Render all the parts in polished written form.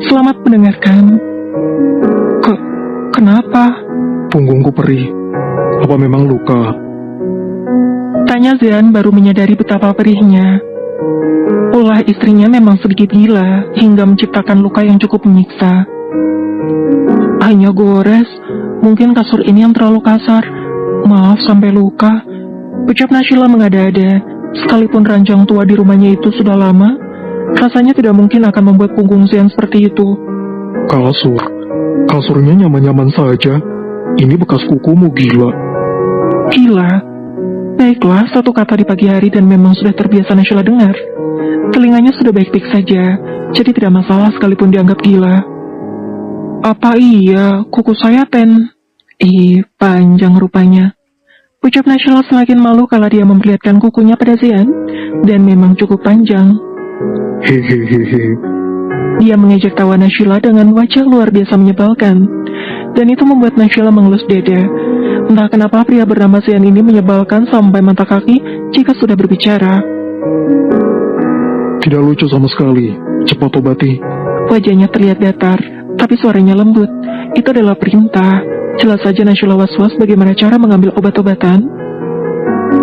Selamat mendengarkan. Kenapa? Punggungku perih. Apa memang luka? Tanya Zian baru menyadari betapa perihnya. Ulah istrinya memang sedikit gila hingga menciptakan luka yang cukup menyiksa. Hanya gores, mungkin kasur ini yang terlalu kasar. Maaf sampai luka, ucap Nashila mengada-ada. Sekalipun ranjang tua di rumahnya itu sudah lama, rasanya tidak mungkin akan membuat punggung Zian seperti itu. Kasurnya nyaman-nyaman saja. Ini bekas kukumu, gila. Gila? Baiklah, satu kata di pagi hari dan memang sudah terbiasa Nashila dengar. Telinganya sudah baik-baik saja, jadi tidak masalah sekalipun dianggap gila. Apa iya, kuku saya panjang rupanya. Ucap Nashila semakin malu kala dia memperlihatkan kukunya pada Zian, dan memang cukup panjang. Hehehehe. Dia mengejek tawa Nashila dengan wajah luar biasa menyebalkan, dan itu membuat Nashila mengelus dada. Entah kenapa pria bernama Zian ini menyebalkan sampai mata kaki jika sudah berbicara. Tidak lucu sama sekali. Cepat obati. Wajahnya terlihat datar, tapi suaranya lembut. Itu adalah perintah. Jelas saja Nashila was-was bagaimana cara mengambil obat-obatan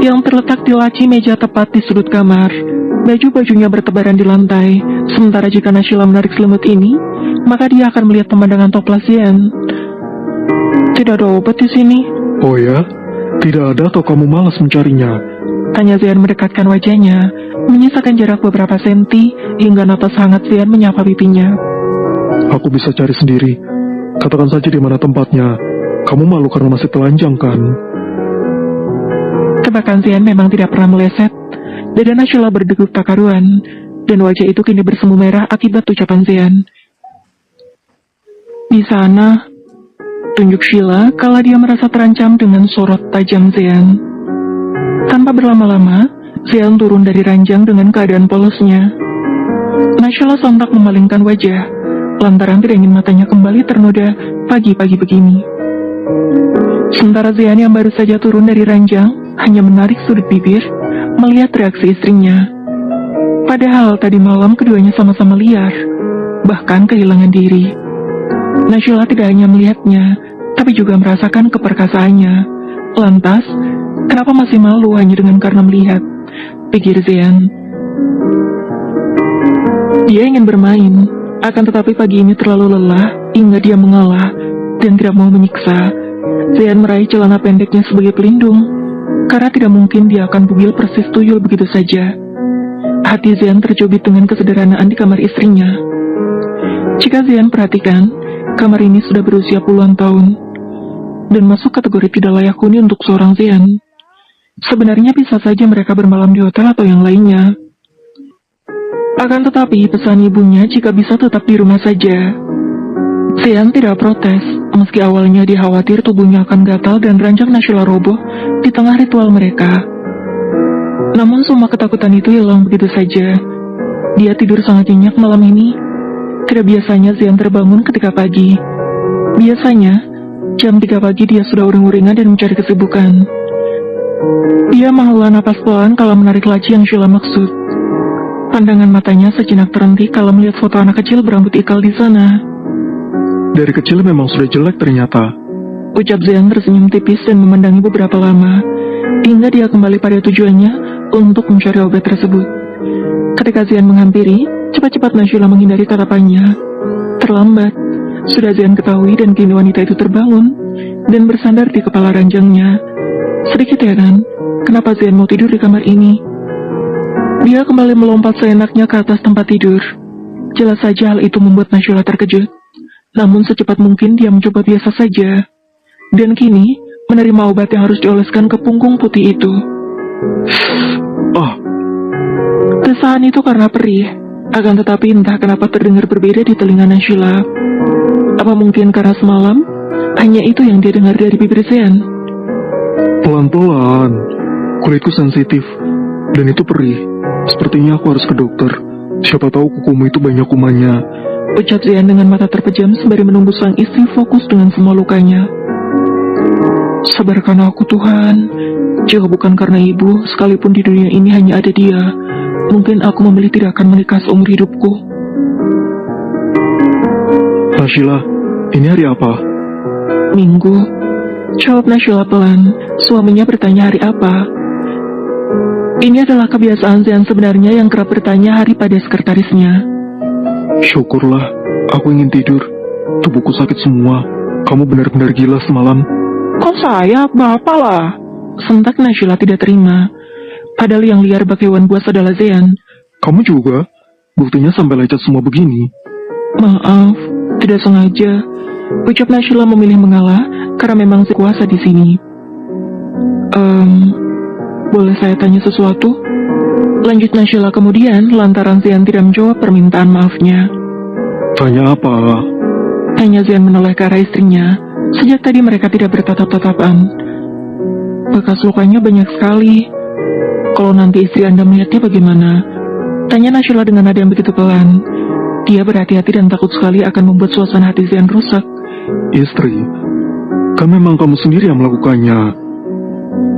yang terletak di laci meja tepat di sudut kamar. Baju-bajunya bertebaran di lantai. Sementara jika Nashila menarik selimut ini, maka dia akan melihat pemandangan toples Zian. Tidak ada obat di sini. Oh ya? Tidak ada atau kamu malas mencarinya? Tanya Zian mendekatkan wajahnya, menyisakan jarak beberapa senti hingga napas hangat Zian menyapa pipinya. Aku bisa cari sendiri. Katakan saja di mana tempatnya. Kamu malu karena masih telanjang kan? Tebakan Zian memang tidak pernah meleset. Dada Nashila berdegup tak karuan, dan wajah itu kini bersemu merah akibat ucapan Zian. Di sana, tunjuk Sheila kala dia merasa terancam dengan sorot tajam Zian. Tanpa berlama-lama, Zian turun dari ranjang dengan keadaan polosnya. Nashila sontak memalingkan wajah, lantaran tidak ingin matanya kembali ternoda pagi-pagi begini. Sementara Zian yang baru saja turun dari ranjang, hanya menarik sudut bibir, melihat reaksi istrinya. Padahal tadi malam keduanya sama-sama liar, bahkan kehilangan diri. Nashila tidak hanya melihatnya, tapi juga merasakan keperkasaannya. Lantas, kenapa masih malu hanya dengan karena melihat? Pikir Zian. Dia ingin bermain, akan tetapi pagi ini terlalu lelah hingga dia mengalah dan tidak mau menyiksa. Zian meraih celana pendeknya sebagai pelindung, karena tidak mungkin dia akan bugil persis tuyul begitu saja. Hati Zian tercubit dengan kesederhanaan di kamar istrinya. Jika Zian perhatikan, kamar ini sudah berusia puluhan tahun, dan masuk kategori tidak layak huni untuk seorang Zian. Sebenarnya bisa saja mereka bermalam di hotel atau yang lainnya. Akan tetapi pesan ibunya jika bisa tetap di rumah saja. Zian tidak protes, meski awalnya dia khawatir tubuhnya akan gatal dan ranjang Nashila roboh di tengah ritual mereka. Namun semua ketakutan itu hilang begitu saja. Dia tidur sangat nyenyak malam ini. Tidak biasanya Zian terbangun ketika pagi. Biasanya, jam 3 pagi dia sudah uring-uringan dan mencari kesibukan. Dia menghela napas pelan kala menarik laci yang Sheila maksud. Pandangan matanya sejenak terhenti kala melihat foto anak kecil berambut ikal di sana. Dari kecil memang sudah jelek ternyata. Ucap Zian tersenyum tipis dan memandangi beberapa lama, hingga dia kembali pada tujuannya untuk mencari obat tersebut. Ketika Zian menghampiri, cepat-cepat Nashila menghindari tatapannya. Terlambat, sudah Zian ketahui dan kini wanita itu terbangun dan bersandar di kepala ranjangnya. Sedikit heran, kenapa Zian mau tidur di kamar ini. Dia kembali melompat seenaknya ke atas tempat tidur. Jelas saja hal itu membuat Nashila terkejut. Namun secepat mungkin dia mencoba biasa saja. Dan kini, menerima obat yang harus dioleskan ke punggung putih itu. Desahan itu karena perih, akan tetapi entah kenapa terdengar berbeda di telinga Nashila. Apa mungkin karena semalam, hanya itu yang dia dengar dari bibir Zian? Pelan-pelan. Kulitku sensitif, dan itu perih. Sepertinya aku harus ke dokter. Siapa tahu kukumu itu banyak kumannya. Ucap Zian dengan mata terpejam sembari menunggu sang istri fokus dengan semua lukanya. Sabarkan aku Tuhan. Jika bukan karena ibu, sekalipun di dunia ini hanya ada dia, mungkin aku memilih tidak akan menikah seumur hidupku. Nashila, ini hari apa? Minggu. Jawab Nashila pelan. Suaminya bertanya hari apa. Ini adalah kebiasaan Zian sebenarnya yang kerap bertanya hari pada sekretarisnya. Syukurlah, aku ingin tidur. Tubuhku sakit semua. Kamu benar-benar gila semalam. Kok saya? Bapak lah. Sentak Nashila tidak terima. Padahal yang liar bak hewan buas adalah Zian. Kamu juga? Buktinya sampai lecet semua begini. Maaf, tidak sengaja. Ucap Nashila memilih mengalah karena memang si kuasa di sini. Boleh saya tanya sesuatu? Lanjut Nashila kemudian lantaran Zian tidak menjawab permintaan maafnya. Tanya apa? Tanya Zian menoleh ke arah istrinya. Sejak tadi mereka tidak bertatap-tatapan. Bekas lukanya banyak sekali. Kalau nanti istri Anda melihatnya bagaimana? Tanya Nashila dengan nada yang begitu pelan. Dia berhati-hati dan takut sekali akan membuat suasana hati Zian rusak. Istri, kan memang kamu sendiri yang melakukannya.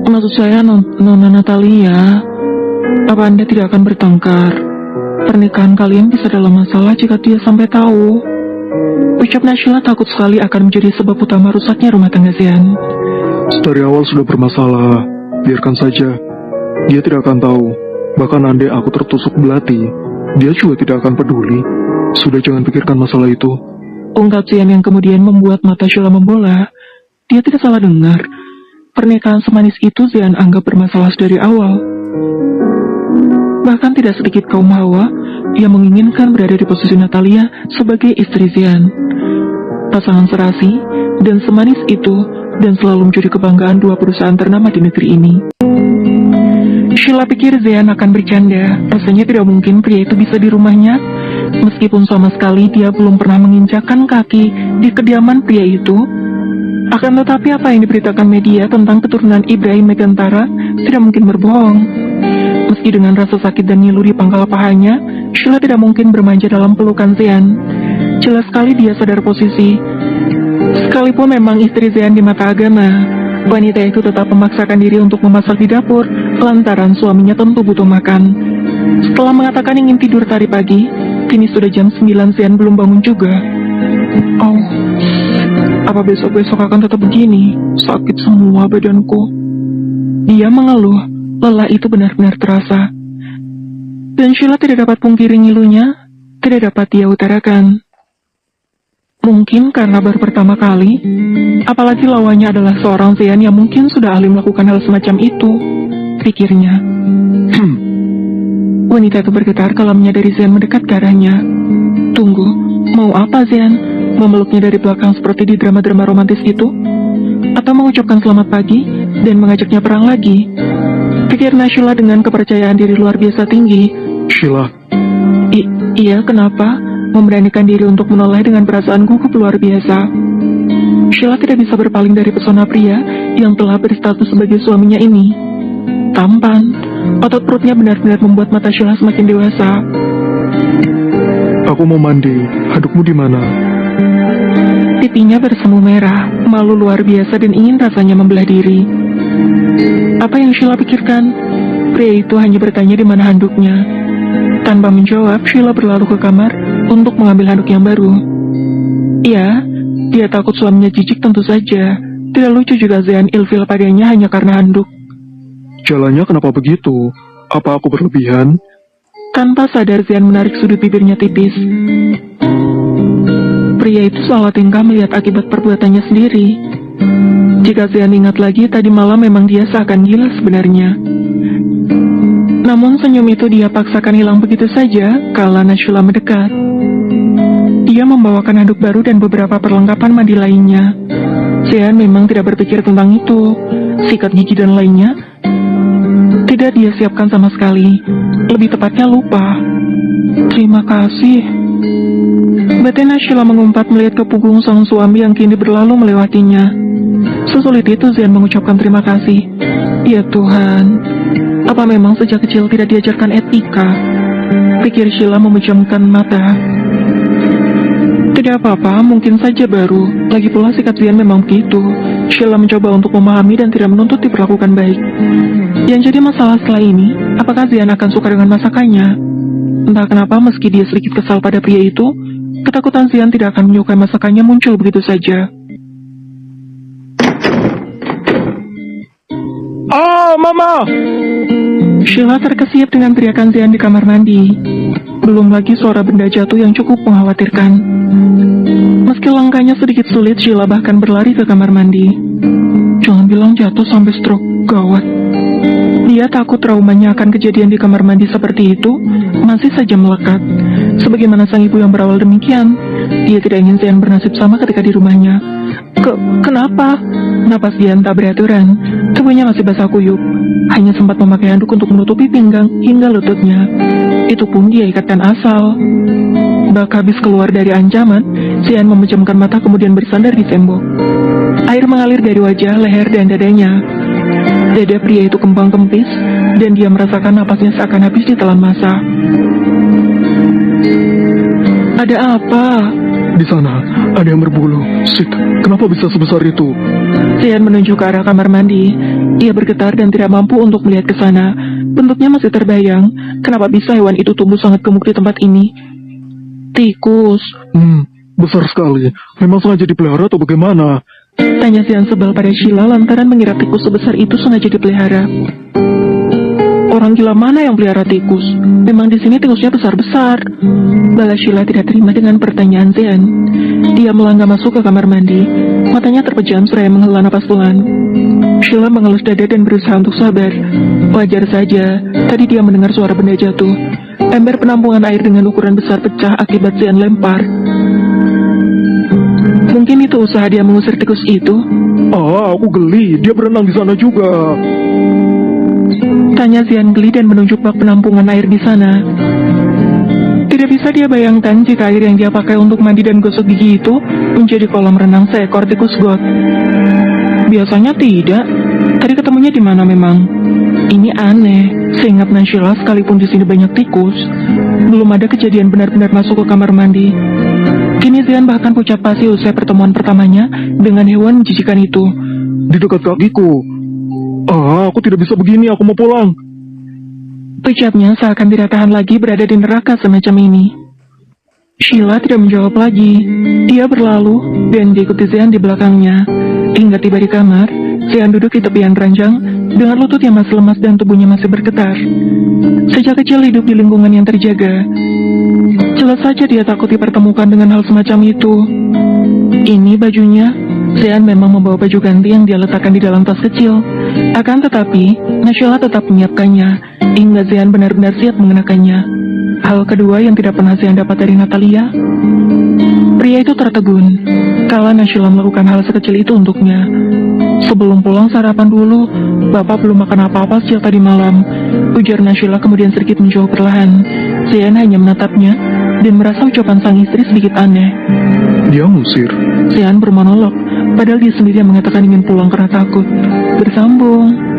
Maksud saya Nona Natalia, apa Anda tidak akan bertengkar? Pernikahan kalian bisa dalam masalah jika dia sampai tahu. Ucap Nashila takut sekali akan menjadi sebab utama rusaknya rumah tangga Zian. Dari awal sudah bermasalah, biarkan saja. Dia tidak akan tahu. Bahkan andai aku tertusuk belati, dia juga tidak akan peduli. Sudah jangan pikirkan masalah itu. Ungkap Zian yang kemudian membuat mata Sheila membola. Dia tidak salah dengar. Pernikahan semanis itu Zian anggap bermasalah dari awal. Bahkan tidak sedikit kaum Hawa yang menginginkan berada di posisi Natalia sebagai istri Zian. Pasangan serasi dan semanis itu dan selalu menjadi kebanggaan dua perusahaan ternama di negeri ini. Sheila pikir Zian akan bercanda. Rasanya tidak mungkin pria itu bisa di rumahnya. Meskipun sama sekali dia belum pernah menginjakkan kaki di kediaman pria itu. Akan tetapi apa yang diberitakan media tentang keturunan Ibrahim Megantara tidak mungkin berbohong. Meski dengan rasa sakit dan ngilu di pangkal pahanya, Sheila tidak mungkin bermanja dalam pelukan Zian. Jelas sekali dia sadar posisi. Sekalipun memang istri Zian di mata agama, wanita itu tetap memaksakan diri untuk memasak di dapur lantaran suaminya tentu butuh makan. Setelah mengatakan ingin tidur tadi pagi, kini sudah jam 9 Zian belum bangun juga. Oh, apa besok-besok akan tetap begini? Sakit semua badanku. Dia mengeluh, lelah itu benar-benar terasa. Dan Sheila tidak dapat pungkiri ngilunya, tidak dapat dia utarakan. Mungkin karena baru pertama kali, apalagi lawannya adalah seorang Zian yang mungkin sudah ahli melakukan hal semacam itu, pikirnya. Wanita itu bergetar kalau menyadari Zian mendekat ke arahnya. Tunggu, mau apa Zian? Memeluknya dari belakang seperti di drama-drama romantis itu? Atau mengucapkan selamat pagi dan mengajaknya perang lagi? Pikir Nashila dengan kepercayaan diri luar biasa tinggi. Sheila. Iya, kenapa? Memberanikan diri untuk menoleh dengan perasaan gugup luar biasa. Sheila tidak bisa berpaling dari pesona pria yang telah berstatus sebagai suaminya ini. Tampan, otot perutnya benar-benar membuat mata Sheila semakin dewasa. Aku mau mandi, handukmu di mana? Pipinya bersemu merah, malu luar biasa dan ingin rasanya membelah diri. Apa yang Sheila pikirkan? Pria itu hanya bertanya di mana handuknya. Tanpa menjawab, Sheila berlalu ke kamar untuk mengambil handuk yang baru. Iya, dia takut suaminya jijik tentu saja. Tidak lucu juga Zian ilfil padanya hanya karena handuk. Jalannya kenapa begitu? Apa aku berlebihan? Tanpa sadar Zian menarik sudut bibirnya tipis. Pria itu salah tingkah melihat akibat perbuatannya sendiri. Jika Zian ingat lagi, tadi malam memang dia seakan gila sebenarnya. Namun senyum itu dia paksakan hilang begitu saja kala Nashila mendekat. Dia membawakan handuk baru dan beberapa perlengkapan mandi lainnya. Zian memang tidak berpikir tentang itu. Sikat gigi dan lainnya tidak dia siapkan sama sekali. Lebih tepatnya lupa. Terima kasih. Batin Nashila mengumpat melihat ke punggung sang suami yang kini berlalu melewatinya. Sesulit itu Zian mengucapkan terima kasih. Ya Tuhan, apa memang sejak kecil tidak diajarkan etika? Pikir Sheila memejamkan mata. Tidak apa-apa, mungkin saja baru. Lagi pula sikap Zian memang begitu. Sheila mencoba untuk memahami dan tidak menuntut diperlakukan baik. Yang jadi masalah setelah ini, apakah Zian akan suka dengan masakannya? Entah kenapa meski dia sedikit kesal pada pria itu, Ketakutan Xian tidak akan menyukai masakannya muncul begitu saja. Ah, Mama! Sheila terkesiap dengan teriakan Xian di kamar mandi. Belum lagi suara benda jatuh yang cukup mengkhawatirkan. Meski langkahnya sedikit sulit, Sheila bahkan berlari ke kamar mandi. Jangan bilang jatuh sampai stroke, gawat. Dia takut traumanya akan kejadian di kamar mandi seperti itu masih saja melekat. Sebagaimana sang ibu yang berawal demikian, dia tidak ingin Xian bernasib sama ketika di rumahnya. Kenapa? Napas dia tak beraturan, tubuhnya masih basah kuyup. Hanya sempat memakai handuk untuk menutupi pinggang hingga lututnya. Itu pun dia ikatkan asal. Bak habis keluar dari ancaman, Xian memejamkan mata kemudian bersandar di tembok. Air mengalir dari wajah, leher, dan dadanya. Dada pria itu kembang kempis, dan dia merasakan napasnya seakan habis ditelan massa. Ada apa? Di sana, ada yang berbulu. Shit, kenapa bisa sebesar itu? Xian menunjuk ke arah kamar mandi. Ia bergetar dan tidak mampu untuk melihat ke sana. Bentuknya masih terbayang. Kenapa bisa hewan itu tumbuh sangat gemuk di tempat ini? Tikus. Besar sekali. Memang sengaja dipelihara atau bagaimana? Tanya Xian sebel pada Sheila lantaran mengira tikus sebesar itu sengaja dipelihara. Orang gila mana yang pelihara tikus? Memang di sini tikusnya besar-besar. Balas Sheila tidak terima dengan pertanyaan Xian. Dia melangkah masuk ke kamar mandi. Matanya terpejam seraya menghela napas pelan. Sheila mengelus dada dan berusaha untuk sabar. Wajar saja, tadi dia mendengar suara benda jatuh. Ember penampungan air dengan ukuran besar pecah akibat Xian lempar. Mungkin itu usaha dia mengusir tikus itu. Ah, aku geli. Dia berenang di sana juga. Tanya Xian geli dan menunjuk bak penampungan air di sana. Tidak bisa dia bayangkan jika air yang dia pakai untuk mandi dan gosok gigi itu menjadi kolam renang seekor tikus got. Biasanya tidak. Tadi ketemunya di mana memang? Ini aneh. Seingat Sheila, sekalipun di sini banyak tikus, belum ada kejadian benar-benar masuk ke kamar mandi. Kini Xian bahkan pucat pasi usai pertemuan pertamanya dengan hewan menjijikan itu. Di dekat kakiku. Ah, aku tidak bisa begini. Aku mau pulang. Ucapnya seakan tidak tahan lagi berada di neraka semacam ini. Sheila tidak menjawab lagi. Dia berlalu dan diikuti Xian di belakangnya. Hingga tiba di kamar, Xian duduk di tepian ranjang dengan lutut yang masih lemas dan tubuhnya masih bergetar. Sejak kecil hidup di lingkungan yang terjaga. Jelas saja dia takut dipertemukan dengan hal semacam itu. Ini bajunya. Xian memang membawa baju ganti yang dia letakkan di dalam tas kecil. Akan tetapi, Sheila tetap menyiapkannya, hingga Xian benar-benar siap mengenakannya. Hal kedua yang tidak pernah Xian dapat dari Natalia, pria itu tertegun, kala Sheila melakukan hal sekecil itu untuknya. Sebelum pulang sarapan dulu, Bapak belum makan apa-apa sejak tadi malam, ujar Sheila kemudian sedikit menjauh perlahan. Xian hanya menatapnya, dan merasa ucapan sang istri sedikit aneh. Dia ngusir. Xian bermonolog, padahal dia sendiri yang mengatakan ingin pulang karena takut. Bersambung.